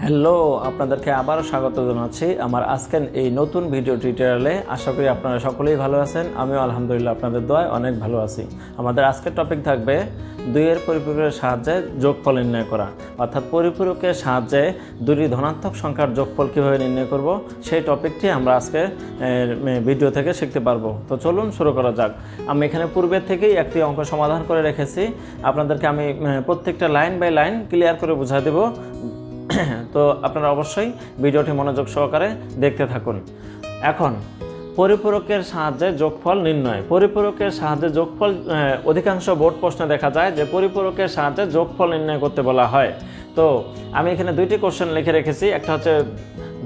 Hello, আপনাদেরকে আবার স্বাগত জানাচ্ছি আমার আজকের এই নতুন ভিডিও টিউটোরিয়ালে। আশা করি আপনারা সকলেই ভালো আছেন। আমিও আলহামদুলিল্লাহ আপনাদের দোয়ায় অনেক ভালো আছি। আমাদের আজকের টপিক থাকবে দুইয়ের পরিপূরকের সাহায্যে যোগফল নির্ণয় করা, অর্থাৎ পরিপূরকের সাহায্যে দুটি ধনাত্মক সংখ্যার যোগফল কীভাবে নির্ণয় করব সেই টপিকটি আমরা আজকে ভিডিও থেকে শিখতে পারবো। তো চলুন শুরু করা যাক। আমি এখানে পূর্বের থেকেই একটি অঙ্ক সমাধান করে রেখেছি, আপনাদেরকে আমি প্রত্যেকটা লাইন বাই লাইন ক্লিয়ার করে বুঝিয়ে দেব। তো আপনারা অবশ্যই ভিডিওটি মনোযোগ সহকারে দেখতে থাকুন। এখন পরিপূরকের সাহায্যে যোগফল নির্ণয়। পরিপূরকের সাহায্যে যোগফল অধিকাংশ বোর্ড প্রশ্নে দেখা যায় যে পরিপূরকের সাহায্যে যোগফল নির্ণয় করতে বলা হয়। তো আমি এখানে দুইটি কোশ্চেন লিখে রেখেছি, একটা হচ্ছে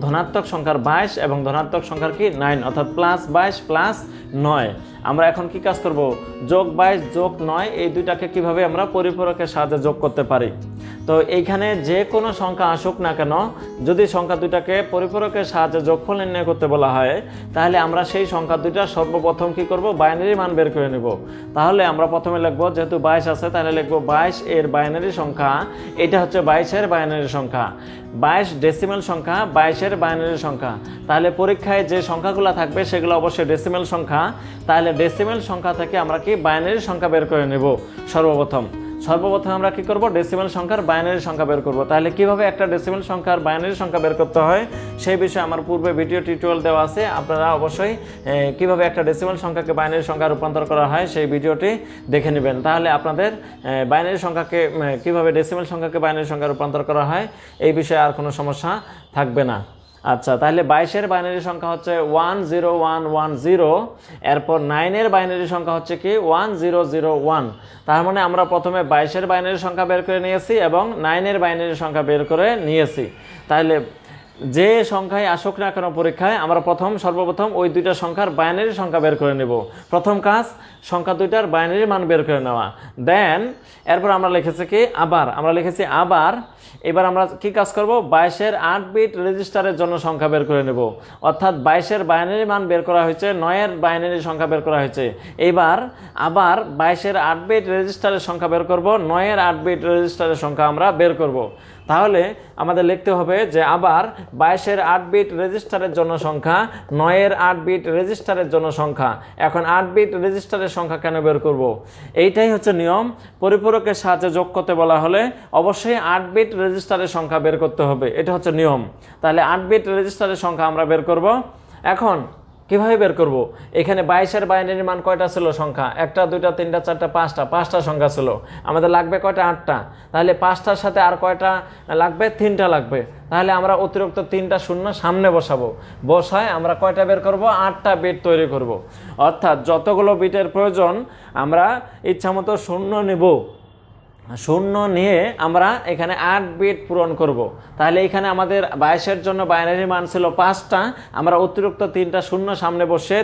ধনাত্মক সংখ্যার 22 এবং ধনাত্মক সংখ্যার কি 9, অর্থাৎ +22 +9। আমরা এখন কি কাজ করব, যোগ 22 যোগ 9 এই দুইটাকে কিভাবে আমরা পরিপূরকের সাহায্যে যোগ করতে পারি। তো এইখানে যে কোনো সংখ্যা আসুক না কেন, যদি সংখ্যা দুইটাকে পরিপূরকের সাহায্যে যোগফল নির্ণয় করতে বলা হয়, তাহলে আমরা সেই সংখ্যা দুইটা সর্বপ্রথম কি করব, বাইনারি মান বের করে নেব। তাহলে আমরা প্রথমে লিখব, যেহেতু 22 আছে তাহলে লিখব 22 এর বাইনারি সংখ্যা, এটা হচ্ছে 22 এর বাইনারি সংখ্যা। 22 ডেসিমেল সংখ্যা, 22 এর বাইনারি সংখ্যা। তাহলে পরীক্ষায় যে সংখ্যাগুলো থাকবে সেগুলো অবশ্যই ডেসিমেল সংখ্যা। তাহলে ডেসিমেল সংখ্যা থেকে আমরা কি বাইনারি সংখ্যা বের করে নেব। সর্বপ্রথম আমরা কি করব, ডেসিমেল সংখ্যার বাইনারি সংখ্যা বের করব। তাহলে কিভাবে একটা ডেসিমেল সংখ্যার বাইনারি সংখ্যা বের করতে হয় সেই বিষয়ে আমার পূর্বে ভিডিও টিউটোরিয়াল দেওয়া আছে। আপনারা অবশ্যই কিভাবে একটা ডেসিমেল সংখ্যাকে বাইনারি সংখ্যা রূপান্তর করা হয় সেই ভিডিওটি দেখে নেবেন। তাহলে আপনাদের বাইনারি সংখ্যাকে কিভাবে ডেসিমেল সংখ্যাকে বাইনারি সংখ্যা রূপান্তর করা হয় এই বিষয়ে আর কোনো সমস্যা থাকবে না। আচ্ছা, তাহলে 22 এর বাইনারি সংখ্যা হচ্ছে 10110, এরপর 9 এর বাইনারি সংখ্যা হচ্ছে কি 1001। তার মানে আমরা প্রথমে 22 এর বাইনারি সংখ্যা বের করে নিয়েছি এবং 9 এর বাইনারি সংখ্যা বের করে নিয়েছি। তাহলে যে সংখ্যায় আসুক না কেন পরীক্ষায়, আমরা সর্বপ্রথম ওই দুইটা সংখ্যার বাইনারি সংখ্যা বের করে নেব। প্রথম কাজ সংখ্যা দুইটার বাইনারি মান বের করে নেওয়া। দেন এরপর আমরা লিখেছি কি আবার এবার আমরা কি কাজ করব, 22 এর 8 বিট রেজিস্টারের জন্য সংখ্যা বের করে নেব। অর্থাৎ 22 এর বাইনারি মান বের করা হয়েছে, 9 এর বাইনারি সংখ্যা বের করা হয়েছে। এবার আবার 22 এর 8 বিট রেজিস্টারের সংখ্যা বের করব, 9 এর 8 বিট রেজিস্টারের সংখ্যা আমরা বের করব। তাহলে আমাদের লিখতে হবে যে আবার 22 এর 8 বিট রেজিস্টারের জন্য সংখ্যা, 9 এর 8 বিট রেজিস্টারের জন্য সংখ্যা। এখন 8 বিট রেজিস্টারের সংখ্যা কেন বের করব, এইটাই হচ্ছে নিয়ম। পরিপূরকের সাহায্যে যোগ করতে বলা হলে অবশ্যই 8 বিট রেজিস্টারের সংখ্যা বের করতে হবে, এটা হচ্ছে নিয়ম। তাহলে 8 বিট রেজিস্টারের সংখ্যা আমরা বের করব। এখন কিভাবে বের করব, এখানে 22 এর বাইনারি মান কয়টা ছিল সংখ্যা, 1 2 3 4 5টা সংখ্যা ছিল। আমাদের লাগবে কয়টা, 8টা। তাহলে 5টার সাথে আর কয়টা লাগবে, 3টা লাগবে। তাহলে আমরা অতিরিক্ত 3টা শূন্য সামনে বসায় আমরা কয়টা বের করব, 8টা বিট তৈরি করব। অর্থাৎ যতগুলো বিটের প্রয়োজন আমরা ইচ্ছামতো শূন্য নেব, শূন্য নিয়ে আমরা এখানে 8 বিট পূরণ করব। তাহলে এখানে আমাদের 22 এর জন্য বাইনারি মান ছিল 5টা, আমরা অতিরিক্ত 3টা শূন্য সামনে বসে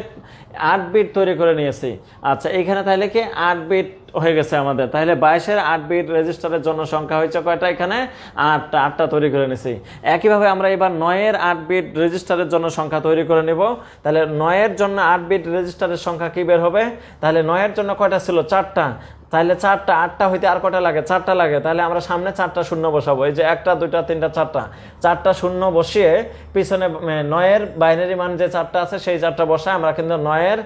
8 বিট তৈরি করে নিয়েছি। আচ্ছা, এখানে তাহলে কি 8 বিট হয়ে গেছে আমাদের। তাহলে 22 এর 8 বিট রেজিস্টারের জন্য সংখ্যা হয়েছে কয়টা, এখানে 8টা তৈরি করে নিয়েছি। একইভাবে আমরা এবার 9 এর 8 বিট রেজিস্টারের জন্য সংখ্যা তৈরি করে নেব। তাহলে 9 এর জন্য 8 বিট রেজিস্টারের সংখ্যা কি বের হবে, তাহলে 9 এর জন্য কয়টা ছিল, 4টা। তাহলে 4টা, 8টা হইতে আর কয়টা লাগে, 4টা লাগে। তাহলে আমরা সামনে 4টা শূন্য বসাবো, এই যে 1 2 3 4টা শূন্য বসিয়ে পিছনে 9 এর বাইনারি মান যে 4টা আছে সেই 4টা বসায় আমরা কিন্তু 9 এর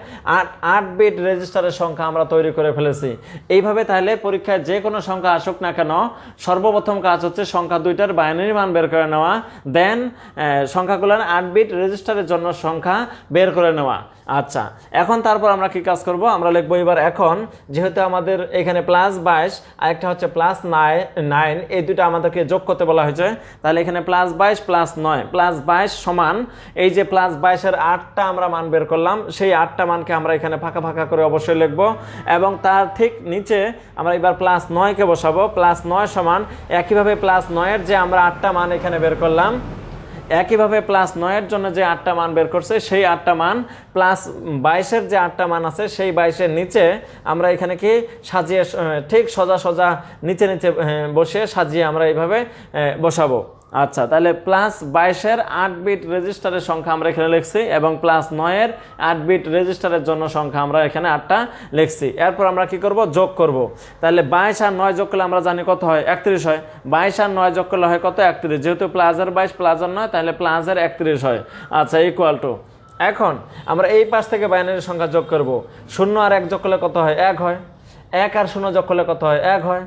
8 বিট রেজিস্টারের সংখ্যা আমরা তৈরি করে ফেলেছি। এইভাবে তাহলে পরীক্ষায় যে কোনো সংখ্যা আসুক না কেন, সর্বপ্রথম কাজ হচ্ছে সংখ্যা দুইটার বাইনারি মান বের করে নেওয়া, দেন সংখ্যাগুলোর 8 বিট রেজিস্টারের জন্য সংখ্যা বের করে নেওয়া। আচ্ছা, এখন তারপর আমরা কি কাজ করব, আমরা লিখবো এবার এখন যেহেতু আমাদের এখানে +22 আর একটা হচ্ছে +9, এই দুটো আমাদেরকে যোগ করতে বলা হয়েছে। তাহলে এখানে +22 +9, +22 সমান এই যে +22 এর 8টা আমরা মান বের করলাম, সেই 8টা মানকে আমরা এখানে ফাঁকা করে অবশ্যই লিখবো এবং তার ঠিক নিচে আমরা এবার +9কে বসাবো। +9 সমান একইভাবে +9 এর যে আমরা 8টা মান এখানে বের করলাম, একইভাবে +9 এর জন্য যে 8টা মান বের করছে সেই 8টা মান +22 এর যে 8টা মান আছে সেই 22 এর নিচে আমরা এখানে কি সাজিয়ে ঠিক সোজা নিচে বসে সাজিয়ে আমরা এইভাবে বসাবো। আচ্ছা, তাহলে প্লাস 22-এর 8 বিট রেজিস্টারের সংখ্যা আমরা এখানে লিখছি এবং প্লাস 9-এর 8 বিট রেজিস্টারের জন্য সংখ্যা আমরা এখানে 8টা লিখছি। এরপর আমরা কি করব, যোগ করব। তাহলে 22 আর 9 যোগ করলে আমরা জানি কত হয়, 31 হয়। 22 আর 9 যোগ করলে হয় কত, 31। যেহেতু প্লাসের 22 প্লাসের 9, তাহলে প্লাসের 31 হয়। আচ্ছা, ইকুয়াল টু, এখন আমরা এই পাশ থেকে বাইনারি সংখ্যা যোগ করব। 0 আর 1 যোগ করলে কত হয়, 1 হয়। 1 আর 0 যোগ করলে কত হয়, 1 হয়।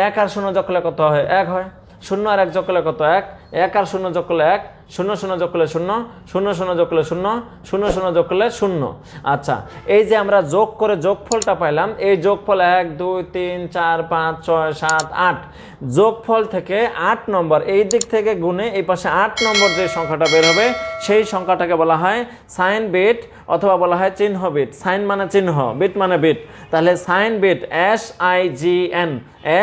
1 আর 0 যোগ করলে কত হয়, 1 হয়। 0 আর 1 যোগ করলে কত, 1। 1 আর 0 যোগ করলে 1, 0 0 যোগ করলে 0, 0 0 যোগ করলে 0, 0 0 যোগ করলে 0। আচ্ছা, এই যে আমরা যোগ করে যোগফলটা পাইলাম, এই যোগফল 1 2 3 4 5 6 7 8, যোগফল থেকে 8 নম্বর এই দিক থেকে গুণে এই পাশে 8 নম্বর যে সংখ্যাটা বের হবে, সেই সংখ্যাটাকে বলা হয় সাইন বিট অথবা বলা হয় চিহ্ন বিট। সাইন মানে চিহ্ন, বিট মানে বিট। তাহলে sign bit, SIGN,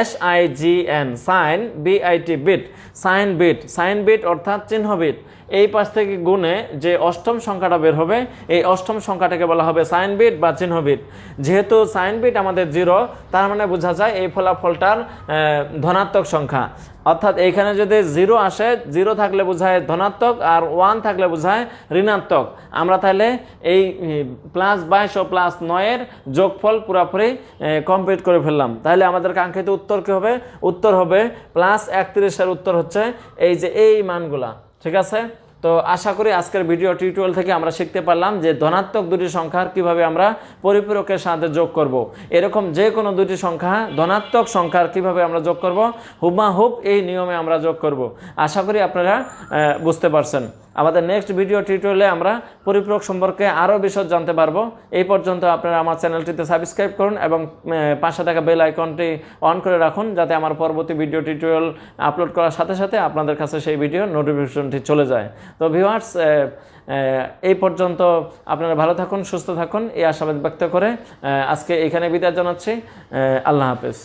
SIGN, sign BIT, bit, sign bit. Sign bit অর্থাৎ চিহ্ন বিট। এই পাশ থেকে গুণে যে অষ্টম সংখ্যাটা বের হবে, এই অষ্টম সংখ্যাটাকে বলা হবে সাইন বিট বা চিহ্ন বিট। যেহেতু সাইন বিট আমাদের 0, তার মানে বোঝা যায় এই ফলাফলটার ধনাত্মক সংখ্যা। অর্থাৎ এইখানে যদি 0 আসে, 0 থাকলে বোঝায় ধনাত্মক আর 1 থাকলে বোঝায় ঋণাত্মক। আমরা তাহলে এই প্লাস 22 ও প্লাস 9-এর যোগফল পুরোপুরি কমপ্লিট করে ফেললাম। তাহলে আমাদের কাঙ্ক্ষিত উত্তর কী হবে? উত্তর হবে প্লাস 31-এর উত্তর হচ্ছে এই যে এই মানগুলা। ঠিক আছে? তো আশা করি আজকের ভিডিও টিউটোরিয়াল থেকে আমরা শিখতে পারলাম যে ধনাত্মক দুটি সংখ্যার কিভাবে আমরা পরিপূরকের সাথে যোগ করব। এরকম যে কোনো দুটি সংখ্যা ধনাত্মক সংখ্যার কিভাবে আমরা যোগ করব, হুবহুব এই নিয়মে আমরা যোগ করব। আশা করি আপনারা বুঝতে পারছেন। আমাদের নেক্সট ভিডিও টিউটোরিয়ালে আমরা পরিপূরক সম্পর্কে আরও বিশদ জানতে পারবো। এই পর্যন্ত আপনারা আমার চ্যানেলটিতে সাবস্ক্রাইব করুন এবং পাশে থাকা বেল আইকনটি অন করে রাখুন, যাতে আমার পরবর্তী ভিডিও টিউটোরিয়াল আপলোড করার সাথে সাথে আপনাদের কাছে সেই ভিডিও নোটিফিকেশনটি চলে যায়। তো ভিউয়ার্স, এই পর্যন্ত আপনারা ভালো থাকুন, সুস্থ থাকুন, এই আশাবাদ ব্যক্ত করে আজকে এখানে বিদায় জানাচ্ছি। আল্লাহ হাফেজ।